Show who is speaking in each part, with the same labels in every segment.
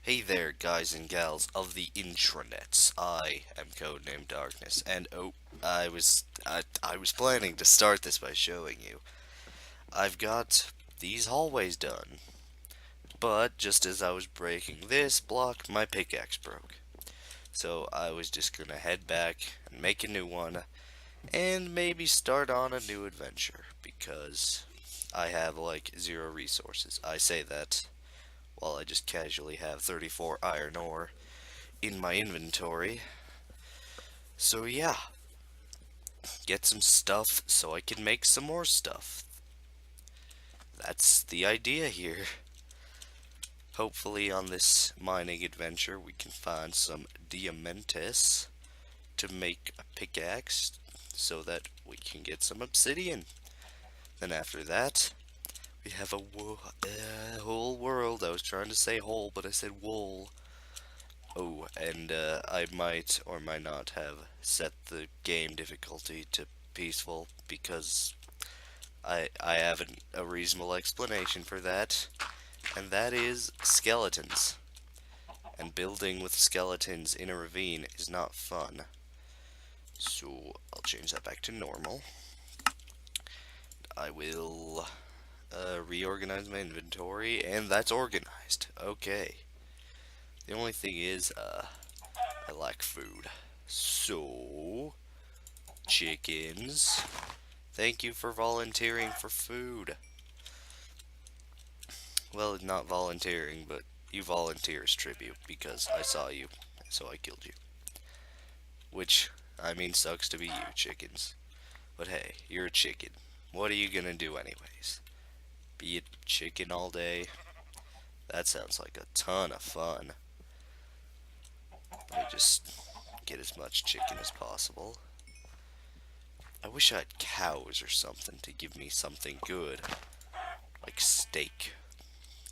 Speaker 1: Hey there, guys and gals of the intranets. I am Codename Darkness, and I was planning to start this by showing you. I've got these hallways done, but just as I was breaking this block, my pickaxe broke. So I was just gonna head back and make a new one, and maybe start on a new adventure because I have like zero resources. I say that while I just casually have 34 iron ore in my inventory. So yeah, get some stuff so I can make some more stuff. That's the idea here. Hopefully on this mining adventure we can find some diamantes to make a pickaxe so that we can get some obsidian. Then after that, we have a whole world. I was trying to say whole, but I said wool. Oh, and I might or might not have set the game difficulty to peaceful because I have a reasonable explanation for that, and that is skeletons. And building with skeletons in a ravine is not fun. So I'll change that back to normal. I will reorganize my inventory, and that's organized. Okay. The only thing is, I lack food. So, chickens, thank you for volunteering for food. Well, not volunteering, but you volunteer as tribute because I saw you, so I killed you. Which, I mean, sucks to be you, chickens. But hey, you're a chicken. What are you gonna do anyways? Be a chicken all day? That sounds like a ton of fun. Let me just get as much chicken as possible. I wish I had cows or something to give me something good. Like steak.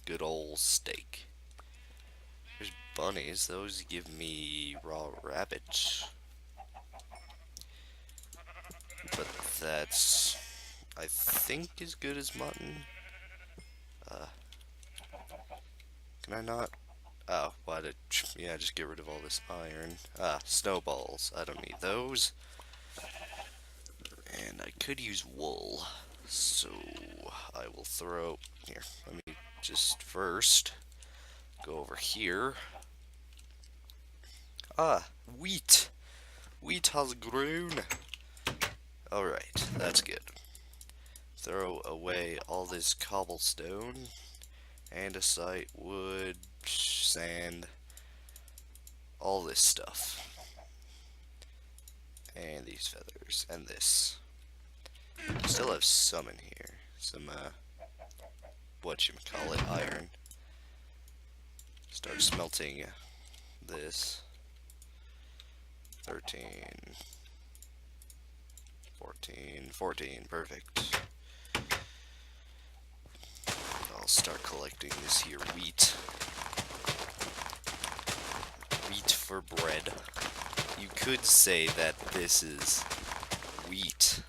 Speaker 1: Good old steak. There's bunnies, those give me raw rabbit. But that's, I think, as good as mutton. Uh, can I not? Oh, why did, yeah, just get rid of all this iron. Ah, snowballs, I don't need those. And I could use wool, so I will throw, here, let me just first go over here. Ah, wheat! Wheat has grown! Alright, that's good. Throw away all this cobblestone, andesite, wood, sand, all this stuff. And these feathers, and this. Still have some in here. Some, whatchamacallit, iron. Start smelting this. 13, 14, perfect. I'll start collecting this here wheat. Wheat for bread. You could say that this is wheat.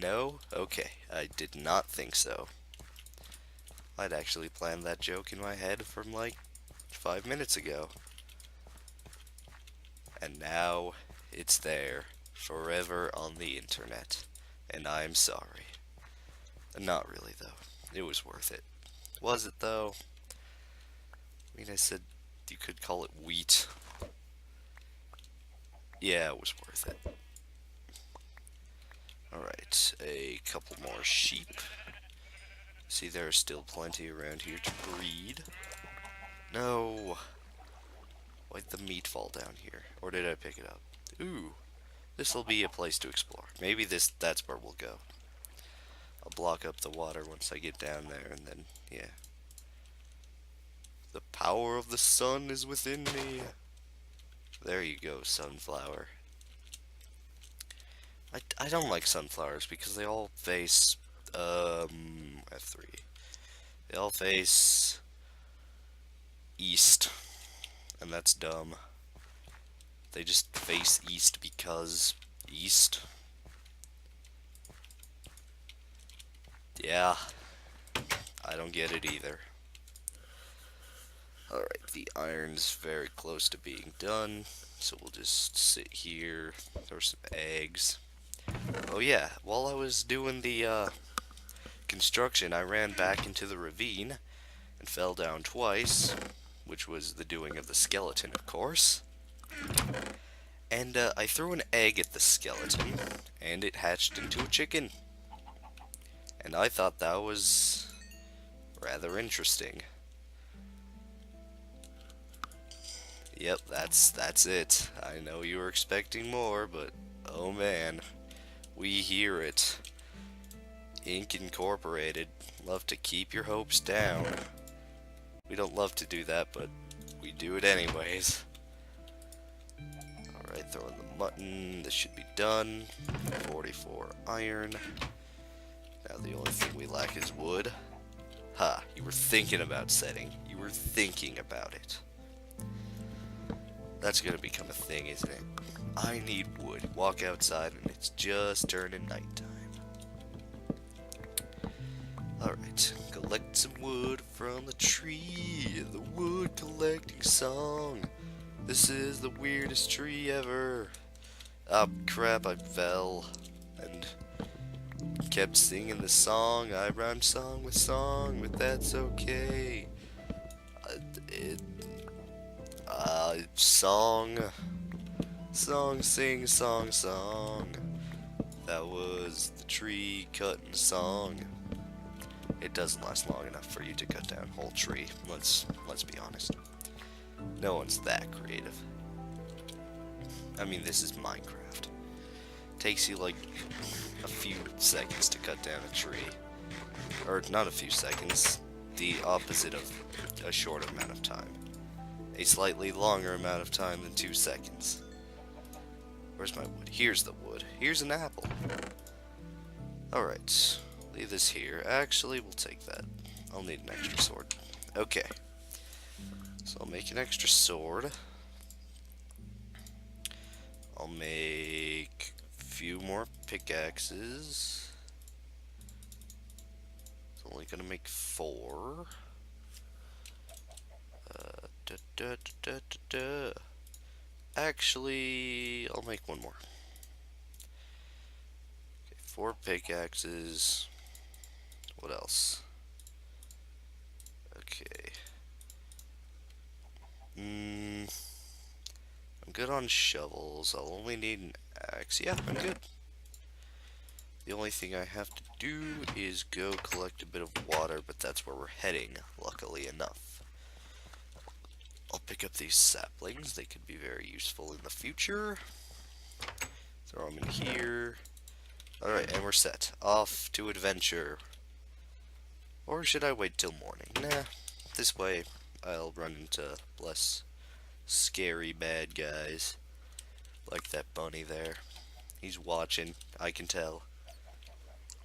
Speaker 1: No? Okay, I did not think so. I'd actually planned that joke in my head from like 5 minutes ago. And now it's there, forever on the internet. And I'm sorry. Not really, though. It was worth it. Was it, though? I mean, I said you could call it wheat. Yeah, it was worth it. Alright, a couple more sheep. See, there are still plenty around here to breed. No! Why'd the meat fall down here? Or did I pick it up? Ooh, this'll be a place to explore. Maybe that's where we'll go. I'll block up the water once I get down there, and then, yeah. The power of the sun is within me. There you go, sunflower. I don't like sunflowers because they all face, F3. They all face east, and that's dumb. They just face east because east. Yeah, I don't get it either. Alright, the iron's very close to being done, so we'll just sit here, throw some eggs. Oh yeah, while I was doing the construction, I ran back into the ravine and fell down twice, which was the doing of the skeleton, of course. And I threw an egg at the skeleton, and it hatched into a chicken. And I thought that was rather interesting. Yep, that's it. I know you were expecting more, but oh man, we hear it. Inc. Incorporated, love to keep your hopes down. We don't love to do that, but we do it anyways. Alright, throw in the mutton. This should be done. 44 iron. Now the only thing we lack is wood. Ha, you were thinking about setting. You were thinking about it. That's gonna become a thing, isn't it? I need wood. Walk outside and it's just turning nighttime. Alright, collect some wood from the tree. The wood collecting song. This is the weirdest tree ever. Ah, crap, I fell. And kept singing the song. I rhymed song, but that's okay. Song. Song, sing, song, song. That was the tree cutting song. It doesn't last long enough for you to cut down a whole tree. Let's be honest. No one's that creative. I mean, this is Minecraft. Takes you like a few seconds to cut down a tree. Or not a few seconds. The opposite of a short amount of time. A slightly longer amount of time than 2 seconds. Where's my wood? Here's the wood. Here's an apple. Alright. Leave this here. Actually, we'll take that. I'll need an extra sword. Okay. So I'll make an extra sword. I'll make a few more pickaxes. It's only gonna make 4. Actually, I'll make 1 more. Okay, 4 pickaxes. What else? Okay. I'm good on shovels. I'll only need an axe. Yeah, I'm good. The only thing I have to do is go collect a bit of water, but that's where we're heading, luckily enough. I'll pick up these saplings. They could be very useful in the future. Throw them in here. Alright, and we're set. Off to adventure. Or should I wait till morning? Nah, this way I'll run into less scary bad guys. Like that bunny there. He's watching, I can tell.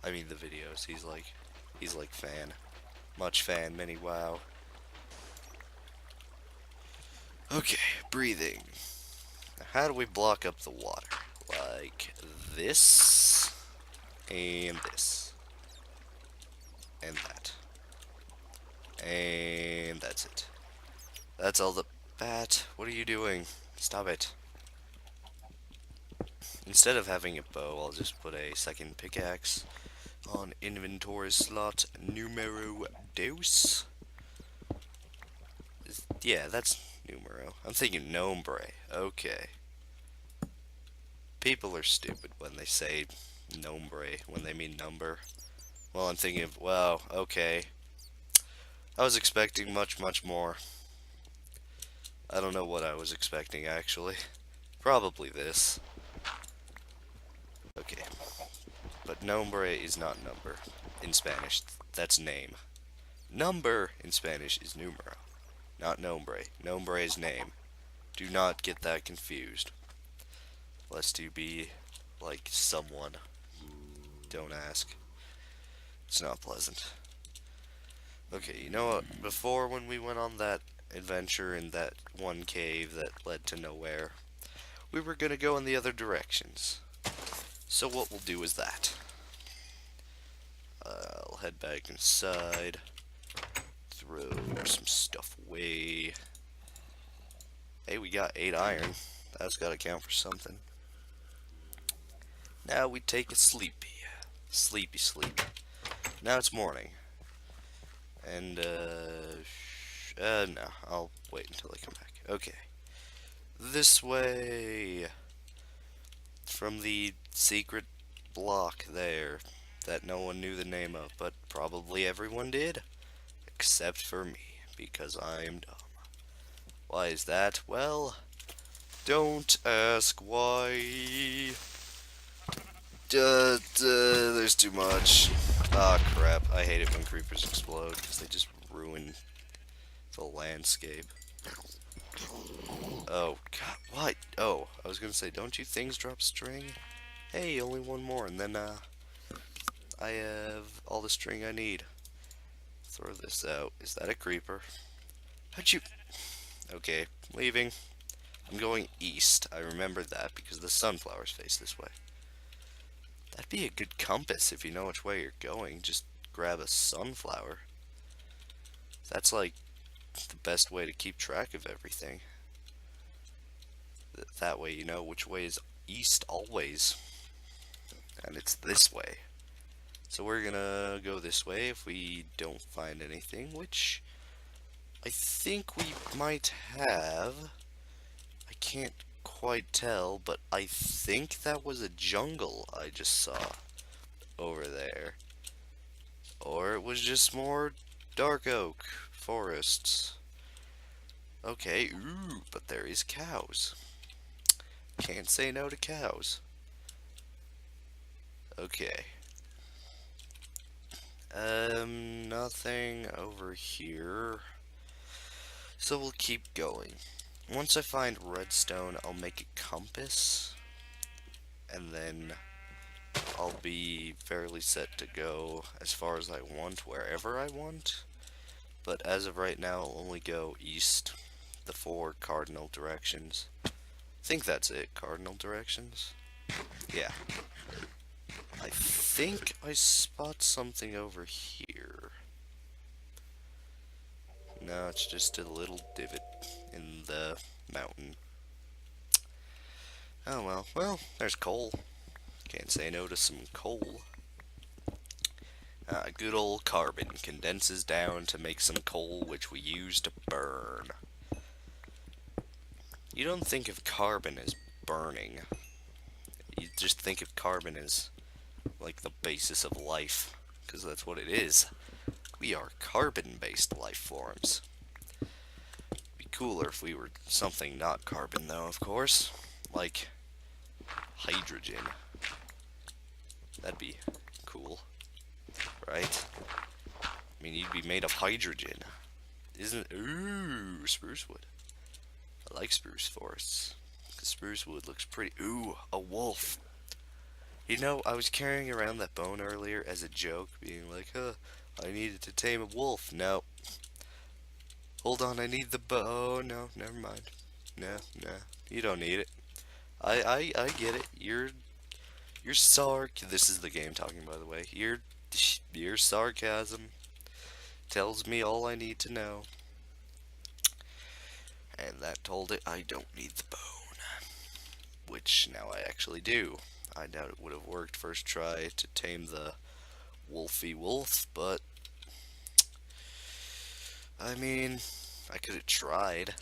Speaker 1: I mean the videos, he's like fan. Much fan, many wow. Okay, breathing. Now how do we block up the water? Like this, and this. And that. And that's it. That's all the bat. What are you doing? Stop it. Instead of having a bow, I'll just put a second pickaxe on inventory slot numero dos. Yeah, that's numero. I'm thinking nombre. Okay. People are stupid when they say nombre when they mean number. Well, I'm thinking of, wow, okay. I was expecting much, much more. I don't know what I was expecting, actually. Probably this. Okay. But nombre is not number in Spanish. That's name. Number in Spanish is numero, not nombre. Nombre is name. Do not get that confused. Lest you be like someone. Don't ask. It's not pleasant. Okay, you know what? Before, when we went on that adventure in that one cave that led to nowhere, we were gonna go in the other directions. So what we'll do is that. I'll head back inside. throw some stuff away. Hey, we got 8 iron. That's gotta count for something. Now we take a sleepy. Sleepy sleep. Now it's morning. And, no, I'll wait until I come back. Okay. This way. From the secret block there that no one knew the name of, but probably everyone did. Except for me, because I'm dumb. Why is that? Well, don't ask why. There's too much. Ah, crap. I hate it when creepers explode, because they just ruin the landscape. Oh, God, what? Oh, I was gonna say, don't you things drop string? Hey, only one more, and then, I have all the string I need. Throw this out. Is that a creeper? How'd you... Okay, leaving. I'm going east. I remember that because the sunflowers face this way. That'd be a good compass if you know which way you're going. Just grab a sunflower. That's like the best way to keep track of everything. That way you know which way is east always. And it's this way. So we're gonna go this way if we don't find anything, which I think we might have. I can't quite tell, but I think that was a jungle I just saw over there. Or it was just more dark oak forests. Okay, ooh, but there is cows. Can't say no to cows. Okay. Nothing over here. So we'll keep going. Once I find redstone, I'll make a compass. And then I'll be fairly set to go as far as I want, wherever I want. But as of right now, I'll only go east, the 4 cardinal directions. I think that's it, cardinal directions. Yeah. I think I spot something over here. No, it's just a little divot in the mountain. Oh well. Well, there's coal. Can't say no to some coal. Good old carbon condenses down to make some coal which we use to burn. You don't think of carbon as burning. You just think of carbon as like the basis of life, because that's what it is. We are carbon-based life forms. Be cooler if we were something not carbon, though, of course. Like hydrogen. That'd be cool, right? I mean, you'd be made of hydrogen. Isn't it? Ooh, spruce wood. I like spruce forests, because spruce wood looks pretty. Ooh, a wolf. You know, I was carrying around that bone earlier as a joke, being like, I needed to tame a wolf. No. Hold on, I need the bone. No, never mind. No, you don't need it. I get it. Your this is the game talking, by the way. Your sarcasm tells me all I need to know. And that told it I don't need the bone. Which now I actually do. I doubt it would have worked first try to tame the wolfy wolf, but I mean, I could have tried.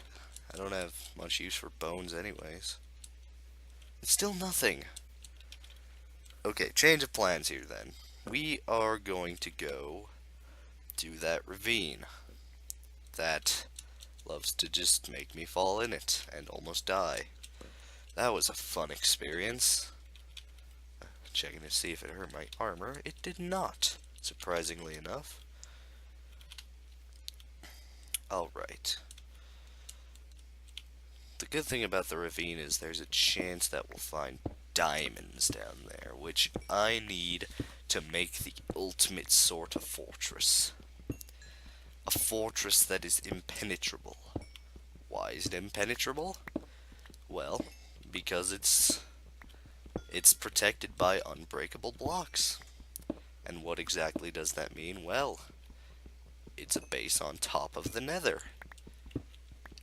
Speaker 1: I don't have much use for bones anyways. It's still nothing. Okay, change of plans here then. We are going to go do that ravine that loves to just make me fall in it and almost die. That was a fun experience. Checking to see if it hurt my armor. It did not, surprisingly enough. Alright. The good thing about the ravine is there's a chance that we'll find diamonds down there, which I need to make the ultimate sort of fortress. A fortress that is impenetrable. Why is it impenetrable? Well, because it's protected by unbreakable blocks. And what exactly does that mean? Well, it's a base on top of the nether.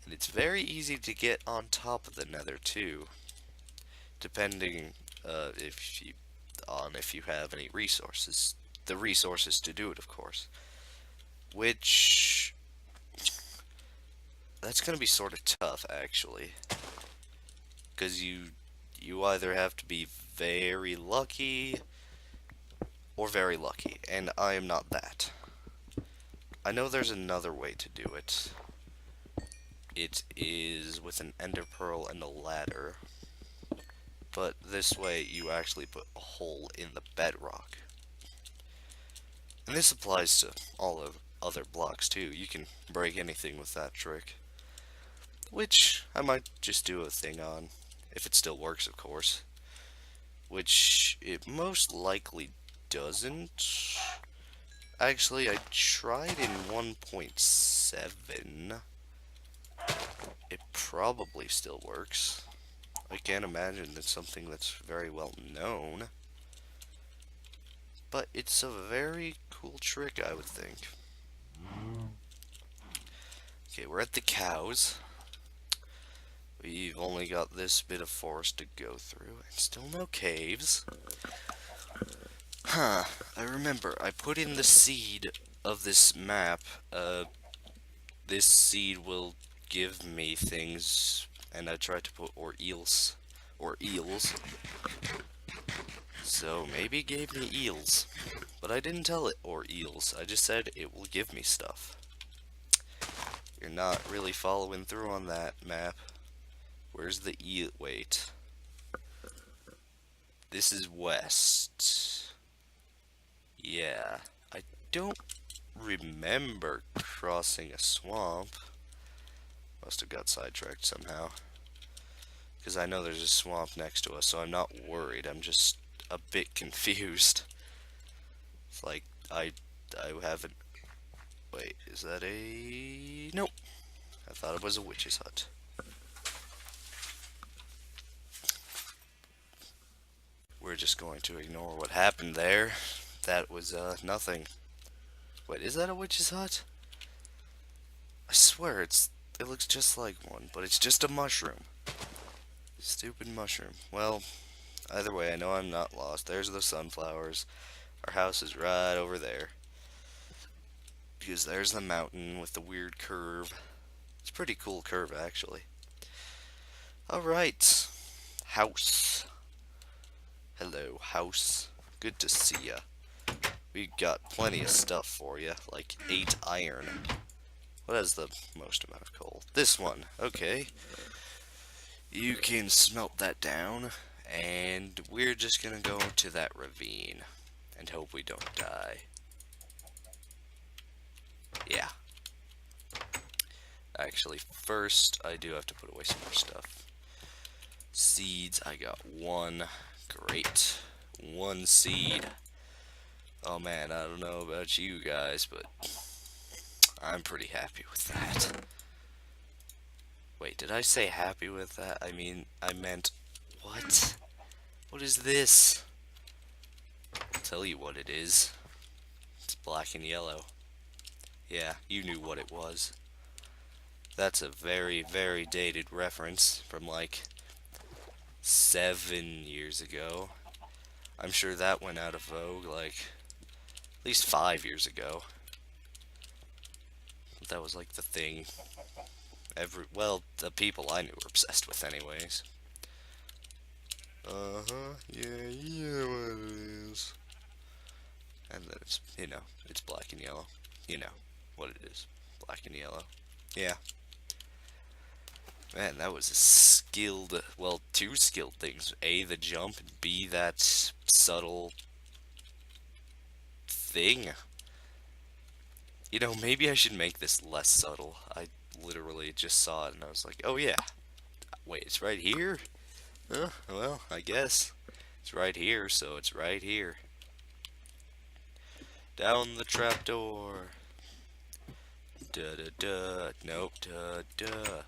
Speaker 1: And it's very easy to get on top of the nether too, depending if you if you have any resources. The resources to do it, of course. Which that's gonna be sort of tough actually, because you either have to be very lucky or very lucky, and I am not that. I know there's another way to do it. It is with an ender pearl and a ladder, but this way you actually put a hole in the bedrock. And this applies to all of other blocks too. You can break anything with that trick, which I might just do a thing on, if it still works, of course. Which it most likely doesn't. Actually, I tried in 1.7. It probably still works. I can't imagine that's something that's very well known. But it's a very cool trick, I would think. Okay, we're at the cows. We've only got this bit of forest to go through, and still no caves. Huh, I remember, I put in the seed of this map. This seed will give me things, and I tried to put or eels. So maybe it gave me eels, but I didn't tell it or eels. I just said it will give me stuff. You're not really following through on that map. Where's the eel? Wait. This is west. Yeah, I don't remember crossing a swamp. Must have got sidetracked somehow. Because I know there's a swamp next to us, so I'm not worried. I'm just a bit confused. It's like, I haven't... Wait, is that a... Nope. I thought it was a witch's hut. We're just going to ignore what happened there. That was, nothing. Wait, is that a witch's hut? I swear it looks just like one, but it's just a mushroom. Stupid mushroom. Well, either way, I know I'm not lost. There's the sunflowers. Our house is right over there. Because there's the mountain with the weird curve. It's a pretty cool curve, actually. Alright. House. Hello, house. Good to see ya. We got plenty of stuff for you, like 8 iron. What has the most amount of coal? This one. Okay. You can smelt that down, and we're just gonna go to that ravine and hope we don't die. Yeah. Actually, first, I do have to put away some more stuff. Seeds, I got 1. Great. 1 seed. Oh man, I don't know about you guys, but I'm pretty happy with that. Wait, did I say happy with that? I mean, I meant, what? What is this? I'll tell you what it is. It's black and yellow. Yeah, you knew what it was. That's a very, very dated reference from like 7 years ago. I'm sure that went out of vogue like at least 5 years ago. That was like the thing. Well, the people I knew were obsessed with anyways. Yeah, what it is. And then it's, it's black and yellow. You know what it is. Black and yellow. Yeah. Man, that was a skilled, well, 2 skilled things. A, the jump, and B, that subtle thing. Maybe I should make this less subtle. I literally just saw it and I was like, oh yeah. Wait, it's right here? Well, I guess. It's right here, so it's right here. Down the trapdoor. Da-da-da. Nope, da-da.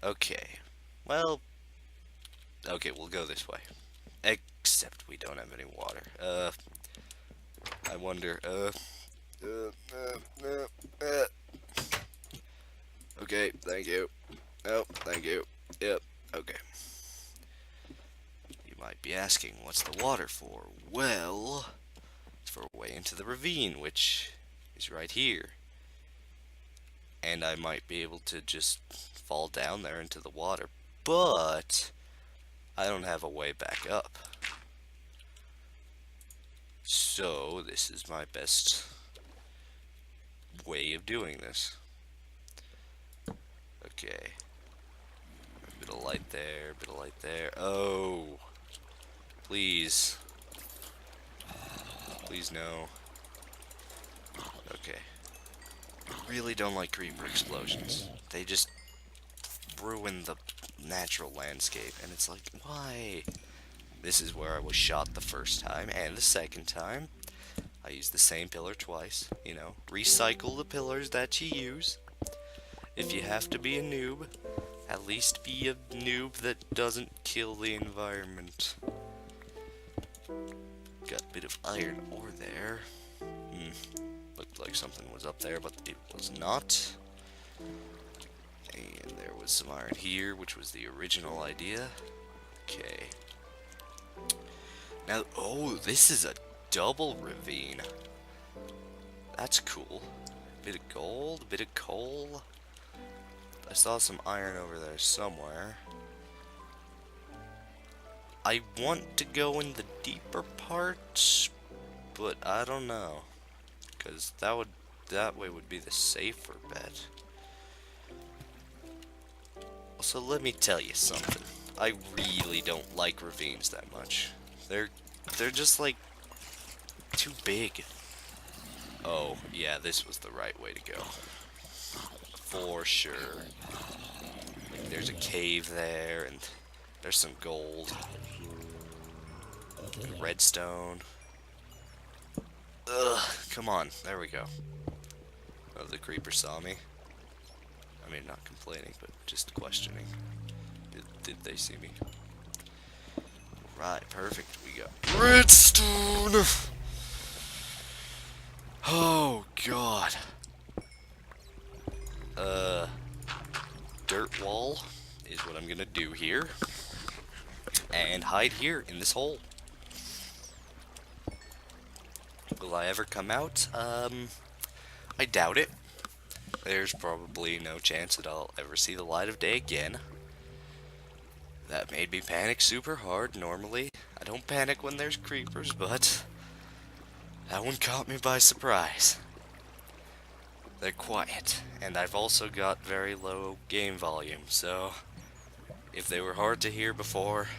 Speaker 1: Okay. Well, okay, we'll go this way. Except we don't have any water. I wonder, Okay, thank you. Oh, thank you. Yep, okay. You might be asking, what's the water for? Well, it's for a way into the ravine, which is right here. And I might be able to just fall down there into the water, but I don't have a way back up. So, this is my best way of doing this. Okay. A bit of light there, a bit of light there. Oh! Please. Please no. Okay. I really don't like creeper explosions. They just ruin the natural landscape, and it's like, why? This is where I was shot the first time, and the second time. I used the same pillar twice, you know. Recycle the pillars that you use. If you have to be a noob, at least be a noob that doesn't kill the environment. Got a bit of iron ore there. Looked like something was up there, but it was not. And there was some iron here, which was the original idea. Okay. Now, oh, this is a double ravine. That's cool. Bit of gold, bit of coal. I saw some iron over there somewhere. I want to go in the deeper parts, but I don't know. Because that way would be the safer bet. So let me tell you something. I really don't like ravines that much. They're just like too big. Oh, yeah, this was the right way to go. For sure. Like, there's a cave there, and there's some gold. Redstone. Ugh, come on. There we go. Oh, the creeper saw me. I mean, not complaining, but just questioning. Did they see me? Right, perfect. We got redstone! Oh, God. Dirt wall is what I'm gonna do here. And hide here in this hole. Will I ever come out? I doubt it. There's probably no chance that I'll ever see the light of day again. That made me panic super hard. Normally, I don't panic when there's creepers, but that one caught me by surprise. They're quiet, and I've also got very low game volume, so if they were hard to hear before,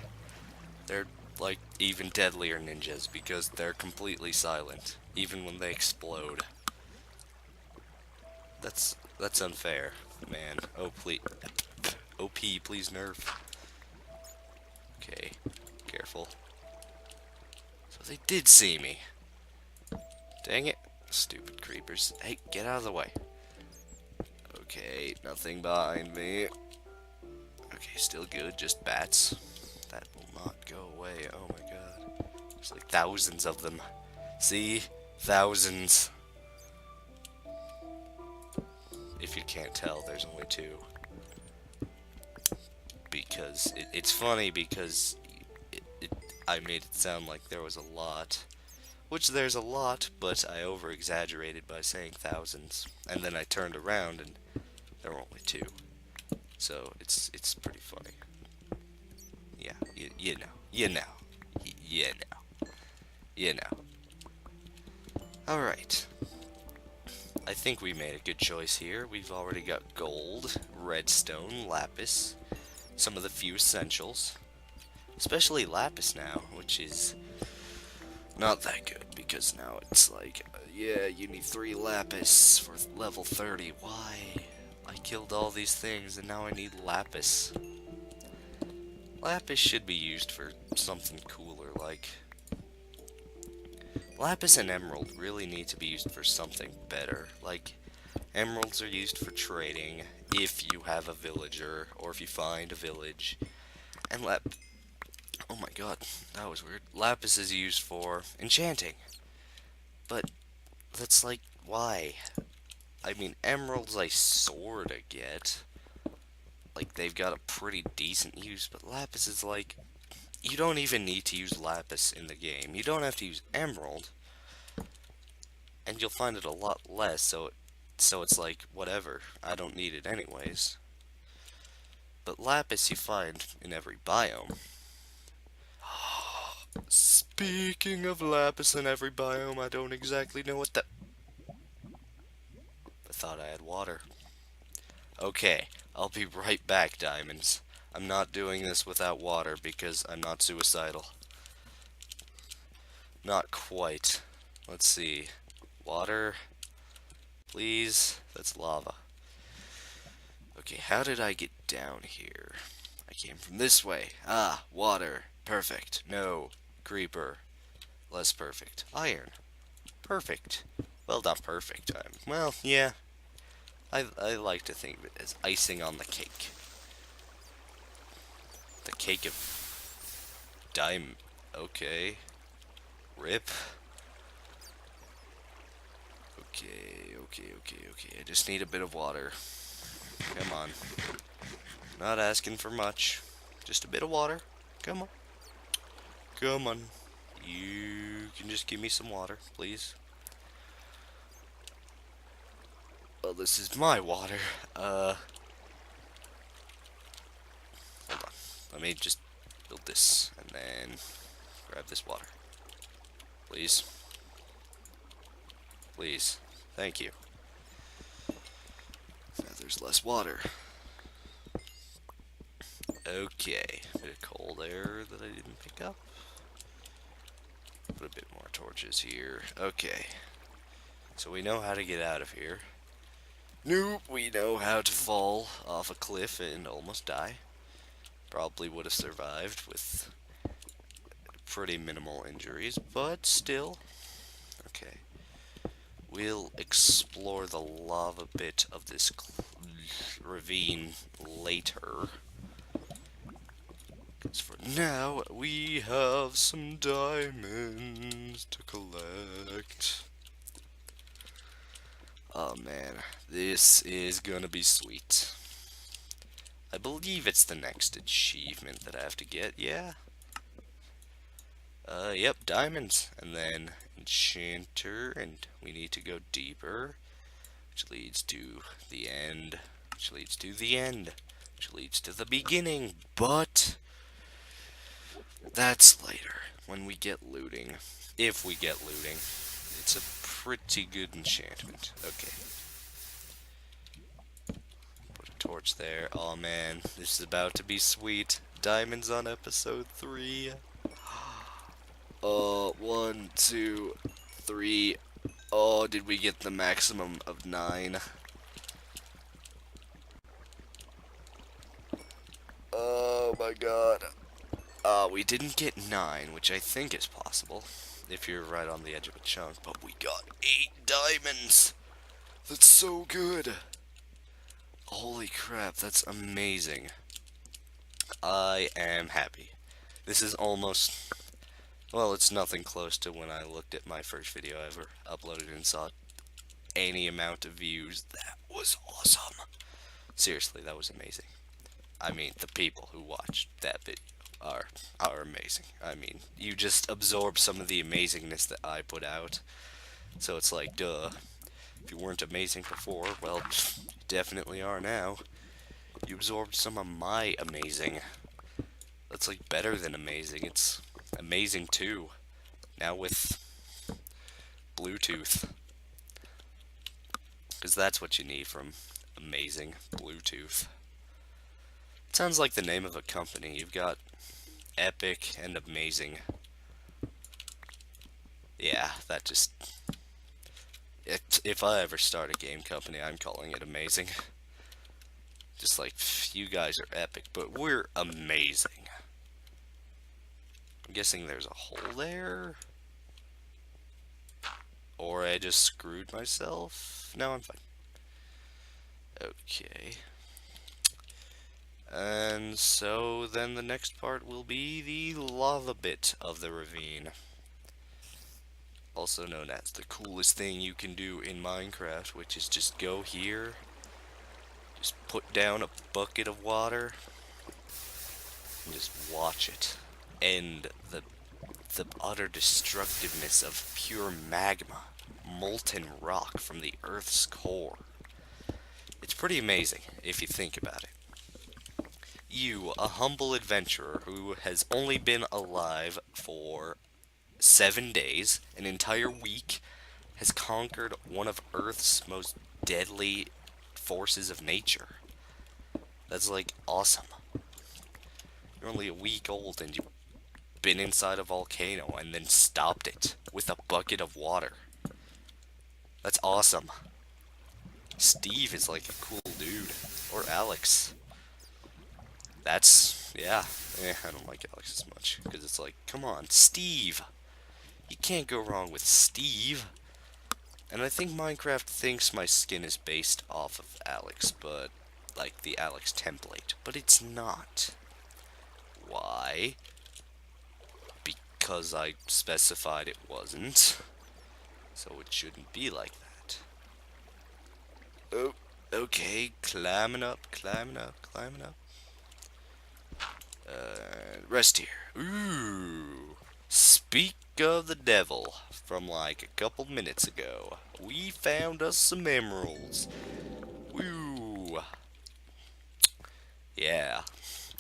Speaker 1: they're like even deadlier ninjas because they're completely silent, even when they explode. That's unfair, man. Oh, please. OP, please nerf. Okay, careful. So they did see me. Dang it. Stupid creepers. Hey, get out of the way. Okay, nothing behind me. Okay, still good, just bats. That will not go away. Oh my god. There's like thousands of them. See? Thousands. If you can't tell, there's only two. Because it's funny because I made it sound like there was a lot. Which there's a lot, but I over-exaggerated by saying thousands. And then I turned around and there were only two. So it's pretty funny. Yeah, you know. You know. Alright. I think we made a good choice here. We've already got gold, redstone, lapis, some of the few essentials. Especially lapis now, which is not that good, because now it's like, yeah, you need 3 lapis for level 30. Why? I killed all these things, and now I need lapis. Lapis should be used for something cooler, like... Lapis and emerald really need to be used for something better. Like, emeralds are used for trading, if you have a villager, or if you find a village. And oh my god, that was weird. Lapis is used for enchanting. But that's like why? I mean, emeralds I sorta get. Like, they've got a pretty decent use, but lapis is like, you don't even need to use lapis in the game. You don't have to use emerald, and you'll find it a lot less, so it's like, whatever, I don't need it anyways. But lapis you find in every biome. Speaking of lapis in every biome, I don't exactly know what that... I thought I had water. Okay, I'll be right back, diamonds. I'm not doing this without water because I'm not suicidal. Not quite. Let's see. Water, please. That's lava. Okay, how did I get down here? I came from this way. Ah, water. Perfect. No. Creeper. Less perfect. Iron. Perfect. Well, not perfect. Well, yeah. I like to think of it as icing on the cake. The cake of dime. Okay. Rip. Okay. I just need a bit of water. Come on. Not asking for much. Just a bit of water. Come on. Come on. You can just give me some water, please. Well, this is my water. Hold on. Let me just build this and then grab this water. Please. Please. Thank you. Now there's less water. Okay. Bit of cold air that I didn't pick up. Put a bit more torches here. Okay. So we know how to get out of here. Nope, we know how to fall off a cliff and almost die. Probably would have survived with pretty minimal injuries, but still. Okay. We'll explore the lava bit of this ravine later. Because for now, we have some diamonds to collect. Oh man, this is gonna be sweet. I believe it's the next achievement that I have to get, yeah? Yep, diamonds. And then enchanter, and we need to go deeper, which leads to the end, which leads to the end, which leads to the beginning, but that's later, when we get looting. If we get looting. It's a pretty good enchantment. Okay. Put a torch there. Oh man, this is about to be sweet. Diamonds on episode 3. 1, 2, 3. Oh, did we get the maximum of 9? Oh my god. We didn't get 9, which I think is possible, if you're right on the edge of a chunk, but we got 8 diamonds! That's so good! Holy crap, that's amazing. I am happy. This is almost... Well, it's nothing close to when I looked at my first video I ever uploaded and saw any amount of views. That was awesome. Seriously, that was amazing. I mean, the people who watched that video are amazing. I mean, you just absorb some of the amazingness that I put out. So it's like, duh. If you weren't amazing before, well, you definitely are now. You absorbed some of my amazing. That's like better than amazing. It's amazing too. Now with Bluetooth. Because that's what you need from amazing Bluetooth. It sounds like the name of a company. You've got epic and amazing. Yeah, that just... If I ever start a game company, I'm calling it amazing. Just like, you guys are epic, but we're amazing. I'm guessing there's a hole there? Or I just screwed myself? No, I'm fine. Okay. And so then the next part will be the lava bit of the ravine. also known as the coolest thing you can do in Minecraft, which is just go here, just put down a bucket of water, and just watch it. And the utter destructiveness of pure magma, molten rock from the Earth's core. It's pretty amazing if you think about it. You, a humble adventurer who has only been alive for 7 days, an entire week, has conquered one of Earth's most deadly forces of nature. That's like awesome. You're only a week old and you've been inside a volcano and then stopped it with a bucket of water. That's awesome. Steve is like a cool dude. Or Alex. That's, yeah. I don't like Alex as much. Because it's like, come on, Steve. You can't go wrong with Steve. And I think Minecraft thinks my skin is based off of Alex, but like the Alex template. But it's not. Why? Because I specified it wasn't. So it shouldn't be like that. Oh, okay, climbing up, climbing up, climbing up. Rest here. Ooh. Speak of the devil. From like a couple minutes ago, we found us some emeralds. Woo. Yeah,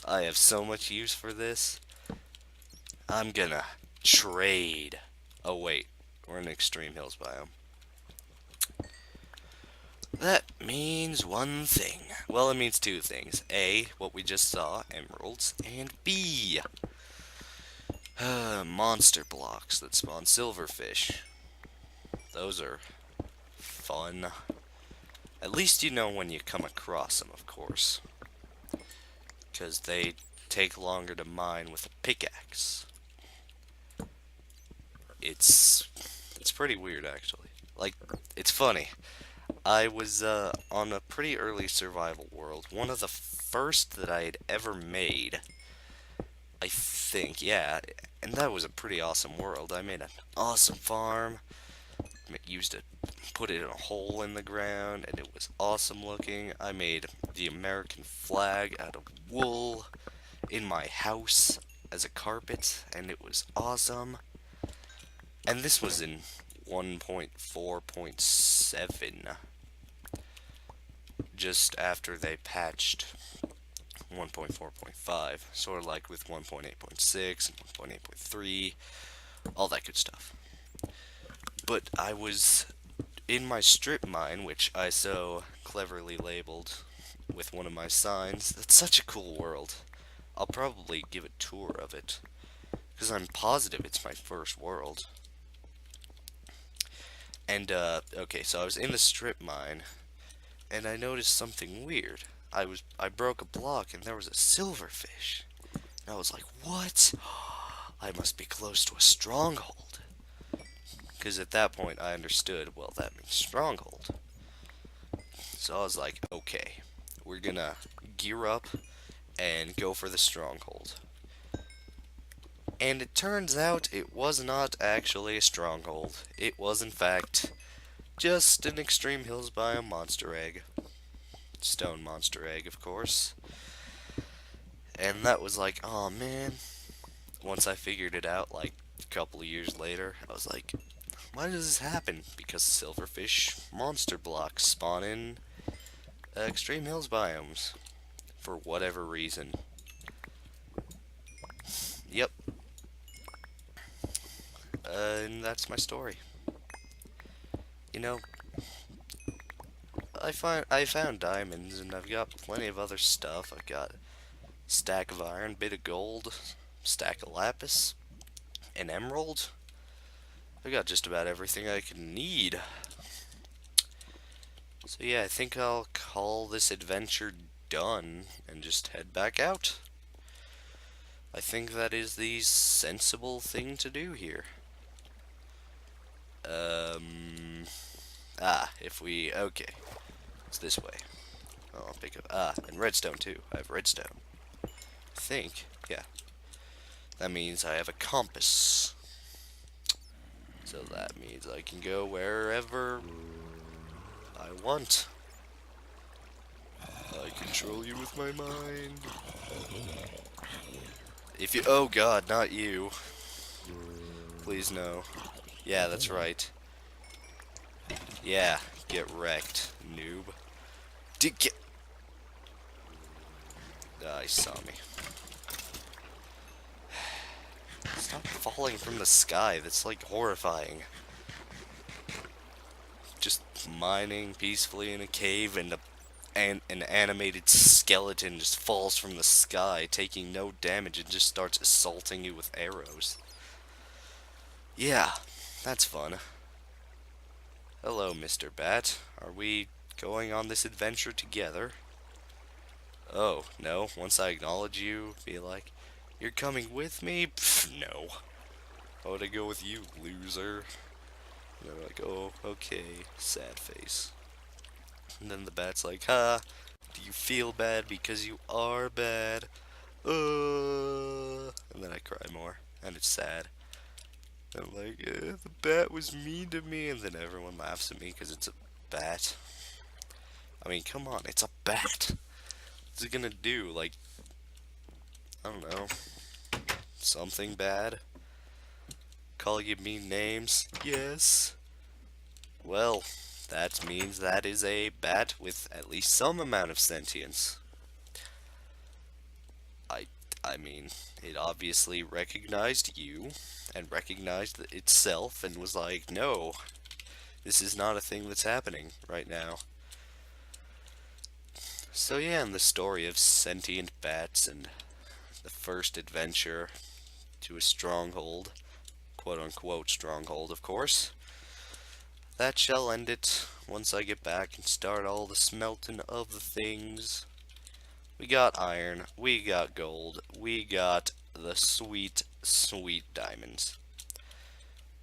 Speaker 1: I have so much use for this. I'm gonna trade. Oh wait, we're in Extreme Hills biome. That means one thing. Well, it means two things. A, what we just saw, emeralds, and B, monster blocks that spawn silverfish. Those are fun. At least you know when you come across them, of course. Because they take longer to mine with a pickaxe. It's pretty weird, actually. Like, it's funny. I was on a pretty early survival world. One of the first that I had ever made. I think, yeah. And that was a pretty awesome world. I made an awesome farm. Used to put it in a hole in the ground, and it was awesome looking. I made the American flag out of wool in my house as a carpet, and it was awesome. And this was in 1.4.7, just after they patched 1.4.5, sort of like with 1.8.6 and 1.8.3, all that good stuff. But I was in my strip mine, which I so cleverly labeled with one of my signs. That's such a cool world. I'll probably give a tour of it, because I'm positive it's my first world. And, okay, so I was in the strip mine, and I noticed something weird. I broke a block, and there was a silverfish. And I was like, what? I must be close to a stronghold. Because at that point, I understood, well, that means stronghold. So I was like, okay, we're gonna gear up and go for the stronghold. And it turns out it was not actually a stronghold. It was, in fact, just an Extreme Hills biome monster egg. Stone monster egg, of course. And that was like, oh man. Once I figured it out, like, a couple of years later, I was like, why does this happen? Because silverfish monster blocks spawn in Extreme Hills biomes. For whatever reason. Yep. And that's my story. You know, I found diamonds, and I've got plenty of other stuff. I've got a stack of iron, bit of gold, stack of lapis, an emerald. I've got just about everything I can need. So yeah, I think I'll call this adventure done and just head back out. I think that is the sensible thing to do here. Okay. It's this way. I'll pick up, and redstone too. I have redstone. I think, yeah. That means I have a compass. So that means I can go wherever I want. I control you with my mind. If you— oh god, not you. Please no. Yeah, that's right. Yeah, get wrecked, noob. Did get— ah, he saw me. Stop falling from the sky, that's like horrifying. Just mining peacefully in a cave and an animated skeleton just falls from the sky, taking no damage and just starts assaulting you with arrows. Yeah, that's fun. Hello, Mr. Bat. Are we going on this adventure together? Oh, no. Once I acknowledge you, be like, you're coming with me? Pfft, no. Why would I go with you, loser? And they're like, oh, okay. Sad face. And then the bat's like, ha, do you feel bad because you are bad? And then I cry more, and it's sad. And I'm like, the bat was mean to me, and then everyone laughs at me because it's a bat. I mean, come on, it's a bat. What's it gonna do? Like, I don't know, something bad? Call you mean names? Yes. Well, that means that is a bat with at least some amount of sentience. I, I mean, it obviously recognized you, and recognized itself, and was like, no, this is not a thing that's happening right now. So yeah, in the story of sentient bats and the first adventure to a stronghold, quote-unquote stronghold, of course, that shall end it once I get back and start all the smelting of the things. We got iron, we got gold, we got the sweet, sweet diamonds.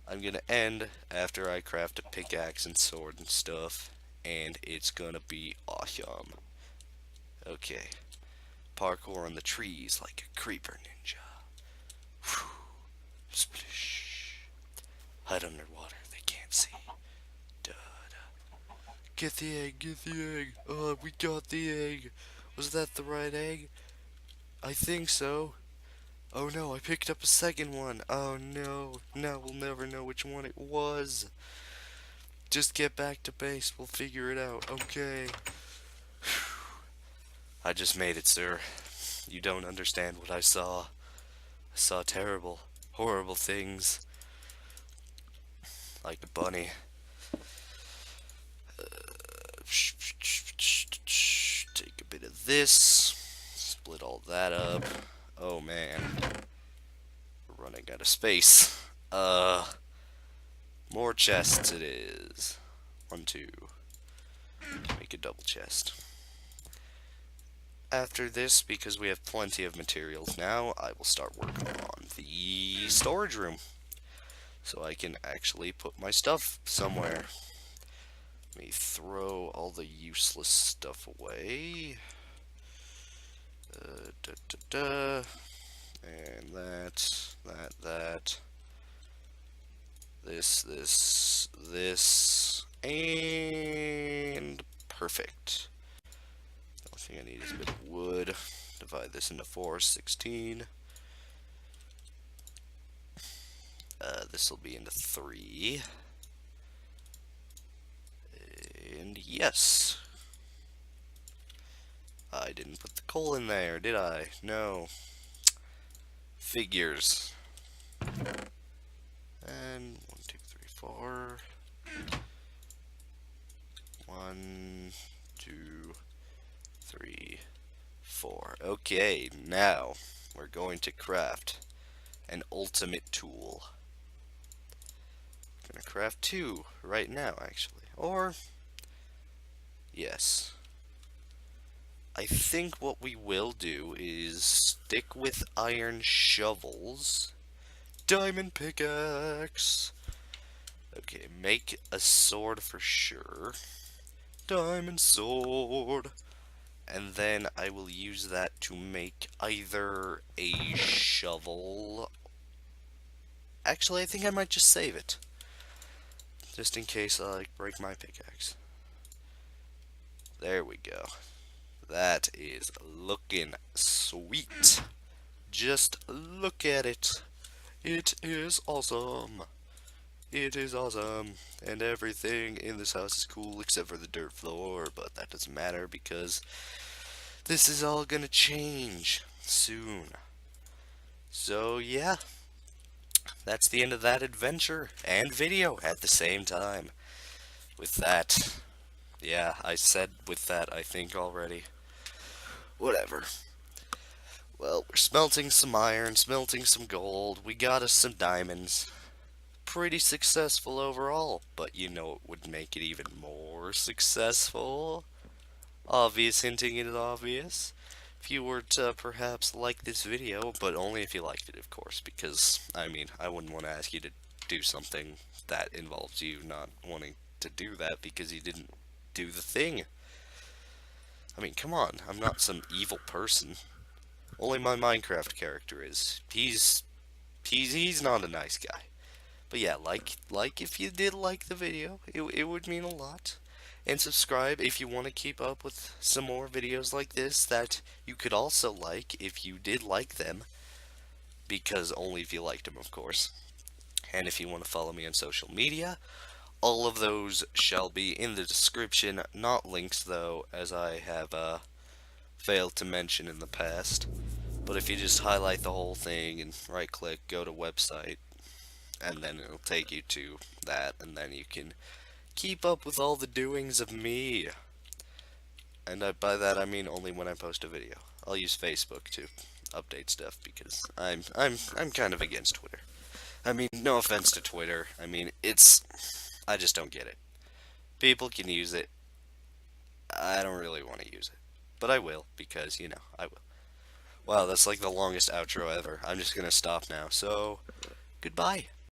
Speaker 1: I'm gonna end after I craft a pickaxe and sword and stuff, and it's gonna be awesome. Okay, parkour on the trees like a creeper ninja. Whew. Splish. Hide underwater, they can't see. Duh, duh. Get the egg, get the egg. Oh, we got the egg. Was that the right egg? I think so. Oh no, I picked up a second one. Oh no, now we'll never know which one it was. Just get back to base, we'll figure it out, okay. I just made it, sir. You don't understand what I saw. I saw terrible, horrible things. Like a bunny. Take a bit of this. Split all that up. Oh man. We're running out of space. More chests it is. 1, 2. Make a double chest. After this, because we have plenty of materials now, I will start working on the storage room. So I can actually put my stuff somewhere. Let me throw all the useless stuff away. And that. This, and perfect. The only thing I need is a bit of wood. Divide this into 4, 16. This will be into 3. And yes. I didn't put the coal in there, did I? No. Figures. And 1, 2, 3, 4. 1, 2, 3, 4. Okay, now we're going to craft an ultimate tool. I'm gonna craft 2 right now, actually. Or, yes. I think what we will do is stick with iron shovels. Diamond pickaxe. Okay, make a sword for sure. Diamond sword. And then I will use that to make either a shovel. Actually, I think I might just save it. just in case I break my pickaxe. There we go. That is looking sweet. Just look at it. It is awesome. It is awesome. And everything in this house is cool except for the dirt floor, but that doesn't matter because this is all gonna change soon. So yeah, that's the end of that adventure and video at the same time. With that, yeah, I said with that, I think already. Whatever. Well, we're smelting some iron, smelting some gold, we got us some diamonds. Pretty successful overall, but you know it would make it even more successful? Obvious hinting at obvious. If you were to perhaps like this video, but only if you liked it, of course, because, I mean, I wouldn't want to ask you to do something that involves you not wanting to do that because you didn't do the thing. I mean, come on, I'm not some evil person. Only my Minecraft character is. He's not a nice guy. But yeah, like if you did like the video, it would mean a lot. And subscribe if you want to keep up with some more videos like this that you could also like if you did like them. Because only if you liked them, of course. And if you want to follow me on social media, all of those shall be in the description. Not links, though, as I have failed to mention in the past. But if you just highlight the whole thing and right click, go to website, and then it'll take you to that, and then you can keep up with all the doings of me. And by that I mean only when I post a video. I'll use Facebook to update stuff because I'm kind of against Twitter. I mean, no offense to Twitter. I mean, I just don't get it. People can use it. I don't really want to use it. But I will because, I will. Wow, that's like the longest outro ever. I'm just gonna stop now. So, goodbye.